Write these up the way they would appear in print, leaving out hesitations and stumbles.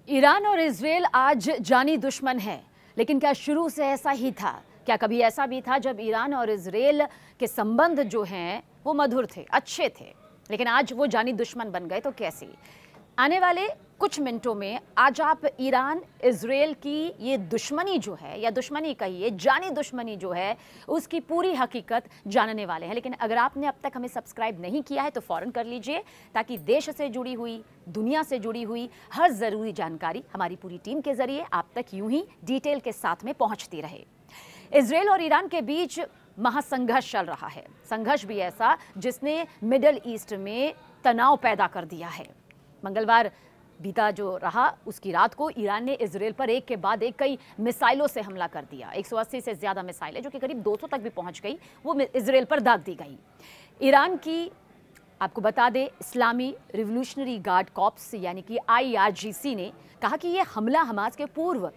Iran और Israel आज जानी दुश्मन है, लेकिन क्या शुरू से ऐसा ही था? क्या कभी ऐसा भी था जब ईरान और इजरायल के संबंध जो हैं वो मधुर थे, अच्छे थे, लेकिन आज वो जानी दुश्मन बन गए? तो कैसे? आने वाले कुछ मिनटों में आज आप ईरान इजरायल की ये दुश्मनी जो है, या दुश्मनी कहिए, जानी दुश्मनी जो है, उसकी पूरी हकीकत जानने वाले हैं। लेकिन अगर आपने अब तक हमें सब्सक्राइब नहीं किया है तो फ़ौरन कर लीजिए, ताकि देश से जुड़ी हुई, दुनिया से जुड़ी हुई हर ज़रूरी जानकारी हमारी पूरी टीम के ज़रिए आप तक यूं ही डिटेल के साथ में पहुंचती रहे। इजरायल और ईरान के बीच महासंघर्ष चल रहा है, संघर्ष भी ऐसा जिसने मिडल ईस्ट में तनाव पैदा कर दिया है। मंगलवार बीता जो रहा, उसकी रात को ईरान ने इजरायल पर एक के बाद एक कई मिसाइलों से हमला कर दिया। 180 से ज़्यादा मिसाइलें, जो कि करीब 200 तक भी पहुंच गई, वो इजरायल पर दाग दी गई। ईरान की, आपको बता दें, इस्लामी रिवोल्यूशनरी गार्ड कॉर्प्स यानी कि IRGC ने कहा कि यह हमला हमास के पूर्व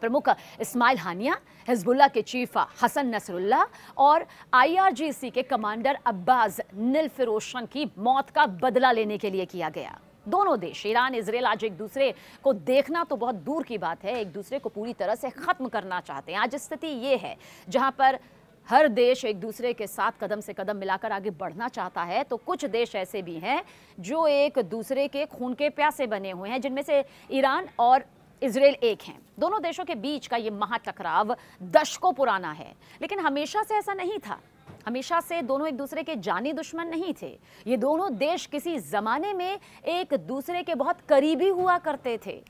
प्रमुख इस्माइल हानिया, हिजबुल्लाह के चीफ हसन नसरुल्लाह और IRGC के कमांडर अब्बास निलफिरोशन की मौत का बदला लेने के लिए किया गया। दोनों देश, ईरान इजरायल, आज एक दूसरे को देखना तो बहुत दूर की बात है, एक दूसरे को पूरी तरह से खत्म करना चाहते हैं। आज स्थिति ये है जहां पर हर देश एक दूसरे के साथ कदम से कदम मिलाकर आगे बढ़ना चाहता है, तो कुछ देश ऐसे भी हैं जो एक दूसरे के खून के प्यासे बने हुए हैं, जिनमें से ईरान और इजरायल एक हैं। दोनों देशों के बीच का ये महाटकराव दशकों पुराना है, लेकिन हमेशा से ऐसा नहीं था। हमेशा से दोनों एक दूसरे के जानी दुश्मन नहीं थे। ये दोनों देश किसी जमाने में एक दूसरे के बहुत करीबी हुआ करते थे।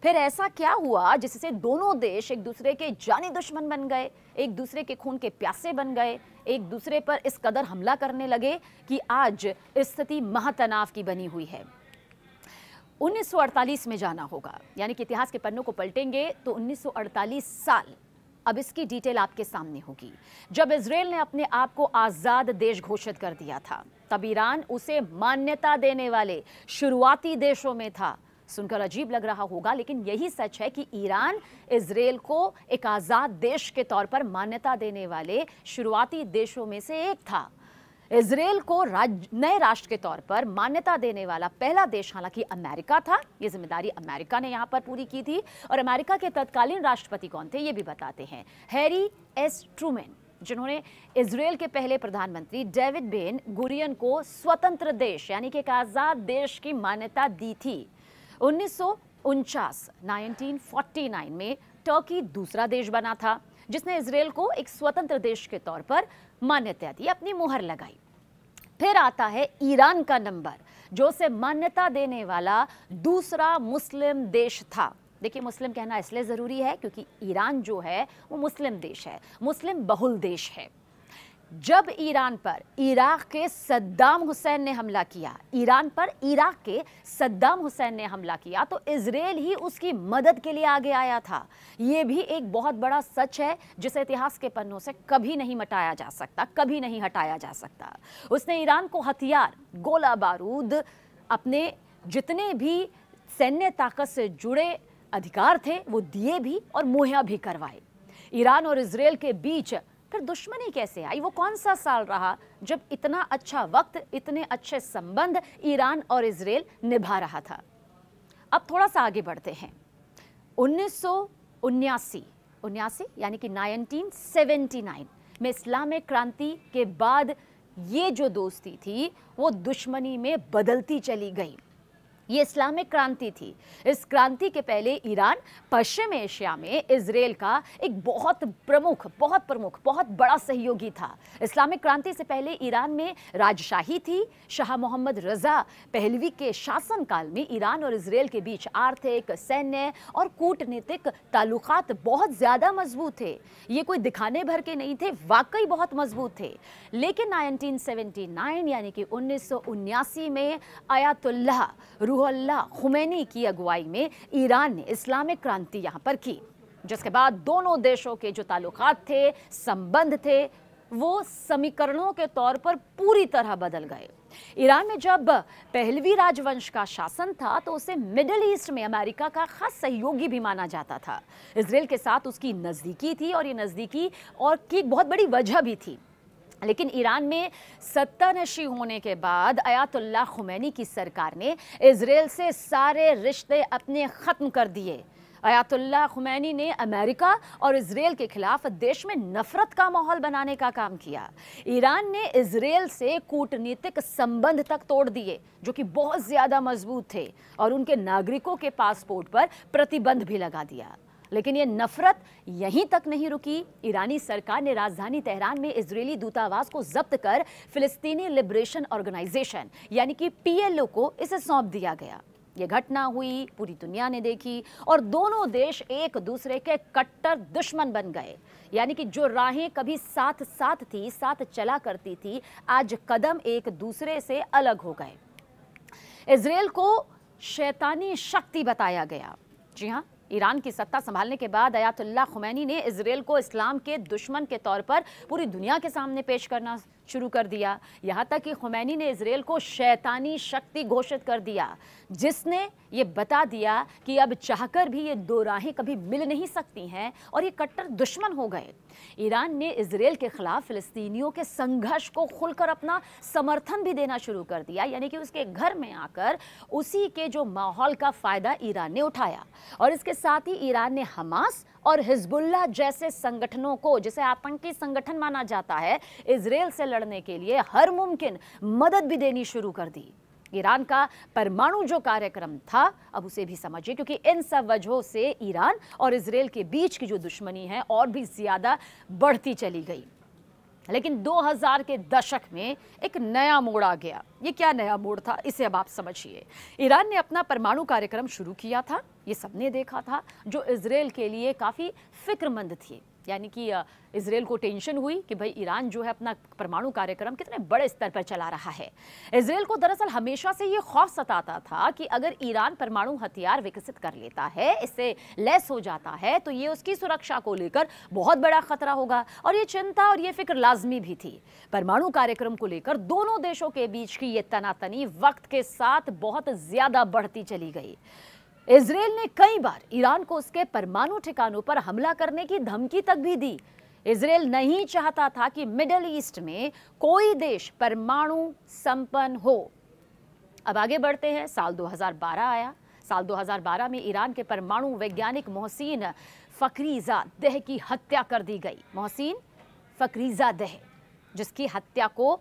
फिर ऐसा क्या हुआ जिससे दोनों देश एक दूसरे के जानी दुश्मन बन गए, एक दूसरे के खून के प्यासे बन गए, एक दूसरे पर इस कदर हमला करने लगे कि आज स्थिति महातनाव की बनी हुई है। 1948 में जाना होगा, यानी कि इतिहास के पन्नों को पलटेंगे तो 1948 साल, अब इसकी डिटेल आपके सामने होगी। जब इजरायल ने अपने आप को आज़ाद देश घोषित कर दिया था, तब ईरान उसे मान्यता देने वाले शुरुआती देशों में था। सुनकर अजीब लग रहा होगा, लेकिन यही सच है कि ईरान इजरायल को एक आज़ाद देश के तौर पर मान्यता देने वाले शुरुआती देशों में से एक था। इजरायल को नए राष्ट्र के तौर पर मान्यता देने वाला पहला देश हालांकि अमेरिका था। ये जिम्मेदारी अमेरिका ने यहाँ पर पूरी की थी, और अमेरिका के तत्कालीन राष्ट्रपति कौन थे ये भी बताते हैं, हैरी एस ट्रूमैन, जिन्होंने इजरायल के पहले प्रधानमंत्री डेविड बेन गुरियन को स्वतंत्र देश यानी कि एक आज़ाद देश की मान्यता दी थी। 1949 में टर्की दूसरा देश बना था जिसने इजरायल को एक स्वतंत्र देश के तौर पर मान्यता दी, अपनी मुहर लगाई। फिर आता है ईरान का नंबर, जो उसे मान्यता देने वाला दूसरा मुस्लिम देश था। देखिए, मुस्लिम कहना इसलिए ज़रूरी है क्योंकि ईरान जो है वो मुस्लिम देश है, मुस्लिम बहुल देश है। जब ईरान पर इराक के सद्दाम हुसैन ने हमला किया, ईरान पर इराक के सद्दाम हुसैन ने हमला किया, तो इजरायल ही उसकी मदद के लिए आगे आया था। ये भी एक बहुत बड़ा सच है जिसे इतिहास के पन्नों से कभी नहीं मिटाया जा सकता, कभी नहीं हटाया जा सकता। उसने ईरान को हथियार, गोला बारूद, अपने जितने भी सैन्य ताकत से जुड़े अधिकार थे वो दिए भी और मुहैया भी करवाए। ईरान और इजरायल के बीच फिर दुश्मनी कैसे आई? वो कौन सा साल रहा जब इतना अच्छा वक्त, इतने अच्छे संबंध ईरान और इजरायल निभा रहा था? अब थोड़ा सा आगे बढ़ते हैं। 1979 यानी कि 1979 में इस्लामिक क्रांति के बाद ये जो दोस्ती थी वो दुश्मनी में बदलती चली गई। ये इस्लामिक क्रांति थी। इस क्रांति के पहले ईरान पश्चिम एशिया में इजरायल का एक बहुत बड़ा सहयोगी था। इस्लामिक क्रांति से पहले ईरान में राजशाही थी। शाह मोहम्मद रजा पहलवी के शासनकाल में ईरान और इजरायल के बीच आर्थिक, सैन्य और कूटनीतिक ताल्लुकात बहुत ज़्यादा मजबूत थे। ये कोई दिखाने भर के नहीं थे, वाकई बहुत मजबूत थे। लेकिन 1979 यानी कि 1979 में आयतुल्लाह रूहुल्लाह खुमैनी की अगुवाई में ईरान ने इस्लामिक क्रांति यहां पर की, जिसके बाद दोनों देशों के जो ताल्लुकात थे, संबंध थे, वो समीकरणों के तौर पर पूरी तरह बदल गए। ईरान में जब पहलवी राजवंश का शासन था तो उसे मिडिल ईस्ट में अमेरिका का खास सहयोगी भी माना जाता था। इजरायल के साथ उसकी नज़दीकी थी, और ये नज़दीकी और की एक बहुत बड़ी वजह भी थी। लेकिन ईरान में सत्तानशी होने के बाद अयातुल्लाह खुमैनी की सरकार ने इजराइल से सारे रिश्ते अपने ख़त्म कर दिए। अयातुल्लाह खुमैनी ने अमेरिका और इजराइल के खिलाफ देश में नफरत का माहौल बनाने का काम किया। ईरान ने इजराइल से कूटनीतिक संबंध तक तोड़ दिए जो कि बहुत ज़्यादा मजबूत थे, और उनके नागरिकों के पासपोर्ट पर प्रतिबंध भी लगा दिया। लेकिन ये नफरत यहीं तक नहीं रुकी। ईरानी सरकार ने राजधानी तेहरान में इजरायली दूतावास को जब्त कर फिलिस्तीनी लिबरेशन ऑर्गेनाइजेशन यानी कि PLO को इसे सौंप दिया गया। ये घटना हुई, पूरी दुनिया ने देखी, और दोनों देश एक दूसरे के कट्टर दुश्मन बन गए। यानी कि जो राहें कभी साथ साथ थी, साथ चला करती थी, आज कदम एक दूसरे से अलग हो गए। इजराइल को शैतानी शक्ति बताया गया। जी हाँ, ईरान की सत्ता संभालने के बाद अयातुल्लाह खुमैनी ने इजराइल को इस्लाम के दुश्मन के तौर पर पूरी दुनिया के सामने पेश करना शुरू कर दिया। यहाँ तक कि खुमैनी ने इजराइल को शैतानी शक्ति घोषित कर दिया, जिसने ये बता दिया कि अब चाहकर भी ये दो राहें कभी मिल नहीं सकती हैं और ये कट्टर दुश्मन हो गए। ईरान ने इजराइल के खिलाफ फिलिस्तीनियों के संघर्ष को खुलकर अपना समर्थन भी देना शुरू कर दिया। यानी कि उसके घर में आकर उसी के जो माहौल का फायदा ईरान ने उठाया, और इसके साथ ही ईरान ने हमास और हिजबुल्लाह जैसे संगठनों को, जिसे आतंकी संगठन माना जाता है, इजराइल से लड़ने के लिए हर मुमकिन मदद भी देनी शुरू कर दी। ईरान का परमाणु जो कार्यक्रम था, अब उसे भी समझिए, क्योंकि इन सब वजहों से ईरान और इजराइल के बीच की जो दुश्मनी है और भी ज्यादा बढ़ती चली गई। लेकिन 2000 के दशक में एक नया मोड़ आ गया। ये क्या नया मोड़ था, इसे अब आप समझिए। ईरान ने अपना परमाणु कार्यक्रम शुरू किया था, ये सबने देखा था, जो इजराइल के लिए काफ़ी फिक्रमंद थी। यानी कि इजराइल को टेंशन हुई कि भाई ईरान जो है अपना परमाणु कार्यक्रम कितने बड़े स्तर पर चला रहा है। इजराइल को दरअसल हमेशा से ये खौफ सताता था कि अगर ईरान परमाणु हथियार विकसित कर लेता है, इससे लैस हो जाता है, तो ये उसकी सुरक्षा को लेकर बहुत बड़ा खतरा होगा। और ये चिंता और ये फिक्र लाजमी भी थी। परमाणु कार्यक्रम को लेकर दोनों देशों के बीच की ये तनातनी वक्त के साथ बहुत ज्यादा बढ़ती चली गई। इजराइल ने कई बार ईरान को उसके परमाणु ठिकानों पर हमला करने की धमकी तक भी दी। इजराइल नहीं चाहता था कि मिडिल ईस्ट में कोई देश परमाणु संपन्न हो। अब आगे बढ़ते हैं। साल 2012 आया। साल 2012 में ईरान के परमाणु वैज्ञानिक मोहसिन फखरीजादेह की हत्या कर दी गई। मोहसिन फखरीजादेह, जिसकी हत्या को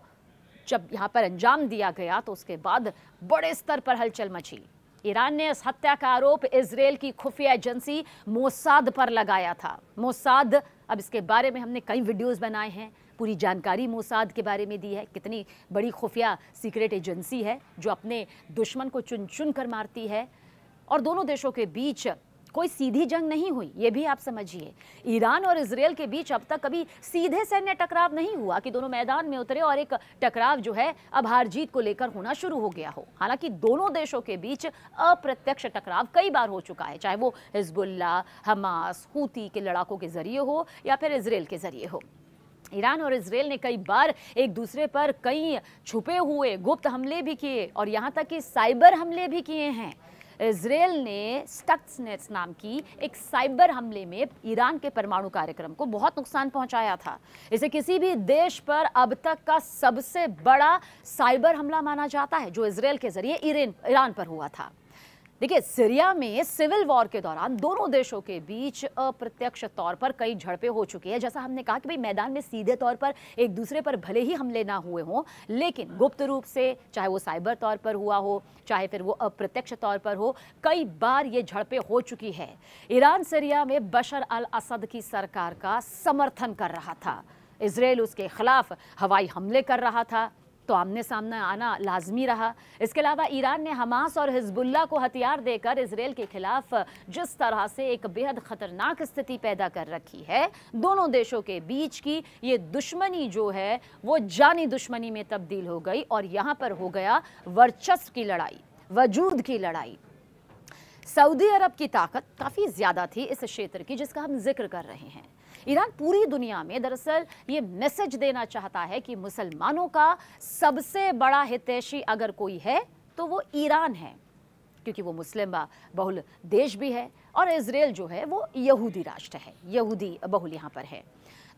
जब यहाँ पर अंजाम दिया गया तो उसके बाद बड़े स्तर पर हलचल मची। ईरान ने इस हत्या का आरोप इजराइल की खुफिया एजेंसी मोसाद पर लगाया था। मोसाद, अब इसके बारे में हमने कई वीडियोस बनाए हैं, पूरी जानकारी मोसाद के बारे में दी है। कितनी बड़ी खुफिया सीक्रेट एजेंसी है जो अपने दुश्मन को चुन चुन कर मारती है। और दोनों देशों के बीच कोई सीधी जंग नहीं हुई, ये भी आप समझिए। ईरान और इजराइल के बीच अब तक कभी सीधे सैन्य टकराव नहीं हुआ कि दोनों मैदान में उतरे और एक टकराव जो है अब हार जीत को लेकर होना शुरू हो गया हो। हालांकि दोनों देशों के बीच अप्रत्यक्ष टकराव कई बार हो चुका है, चाहे वो हिजबुल्लाह, हमास, हूती के लड़ाकों के जरिए हो या फिर इजराइल के जरिए हो। ईरान और इजराइल ने कई बार एक दूसरे पर कई छुपे हुए गुप्त हमले भी किए और यहाँ तक कि साइबर हमले भी किए हैं। इजराइल ने स्टक्सनेट नाम की एक साइबर हमले में ईरान के परमाणु कार्यक्रम को बहुत नुकसान पहुंचाया था। इसे किसी भी देश पर अब तक का सबसे बड़ा साइबर हमला माना जाता है, जो इजराइल के जरिए ईरान पर हुआ था। देखिए, सीरिया में सिविल वॉर के दौरान दोनों देशों के बीच अप्रत्यक्ष तौर पर कई झड़पें हो चुकी है। जैसा हमने कहा कि भाई मैदान में सीधे तौर पर एक दूसरे पर भले ही हमले ना हुए हों, लेकिन गुप्त रूप से, चाहे वो साइबर तौर पर हुआ हो, चाहे फिर वो अप्रत्यक्ष तौर पर हो, कई बार ये झड़पें हो चुकी है। ईरान सीरिया में बशर अल असद की सरकार का समर्थन कर रहा था। इजराइल उसके खिलाफ हवाई हमले कर रहा था, तो आमने सामने आना लाजमी रहा। इसके अलावा ईरान ने हमास और हिजबुल्लाह को हथियार देकर इजराइल के खिलाफ जिस तरह से एक बेहद खतरनाक स्थिति पैदा कर रखी है, दोनों देशों के बीच की ये दुश्मनी जो है वो जानी दुश्मनी में तब्दील हो गई और यहाँ पर हो गया वर्चस्व की लड़ाई, वजूद की लड़ाई। सऊदी अरब की ताकत काफ़ी ज़्यादा थी इस क्षेत्र की जिसका हम जिक्र कर रहे हैं। ईरान पूरी दुनिया में दरअसल ये मैसेज देना चाहता है कि मुसलमानों का सबसे बड़ा हितैषी अगर कोई है तो वो ईरान है, क्योंकि वो मुस्लिम बहुल देश भी है और इजराइल जो है वो यहूदी राष्ट्र है, यहूदी बहुल यहाँ पर है।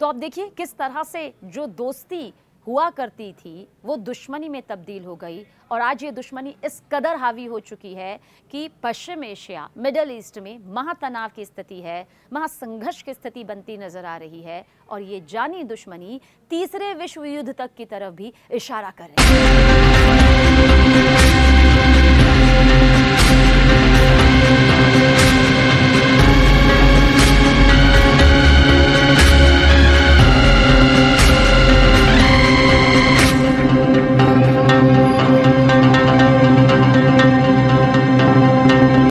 तो आप देखिए किस तरह से जो दोस्ती हुआ करती थी वो दुश्मनी में तब्दील हो गई और आज ये दुश्मनी इस कदर हावी हो चुकी है कि पश्चिम एशिया, मिडल ईस्ट में महातनाव की स्थिति है, महासंघर्ष की स्थिति बनती नजर आ रही है और ये जानी दुश्मनी तीसरे विश्व युद्ध तक की तरफ भी इशारा कर रही है।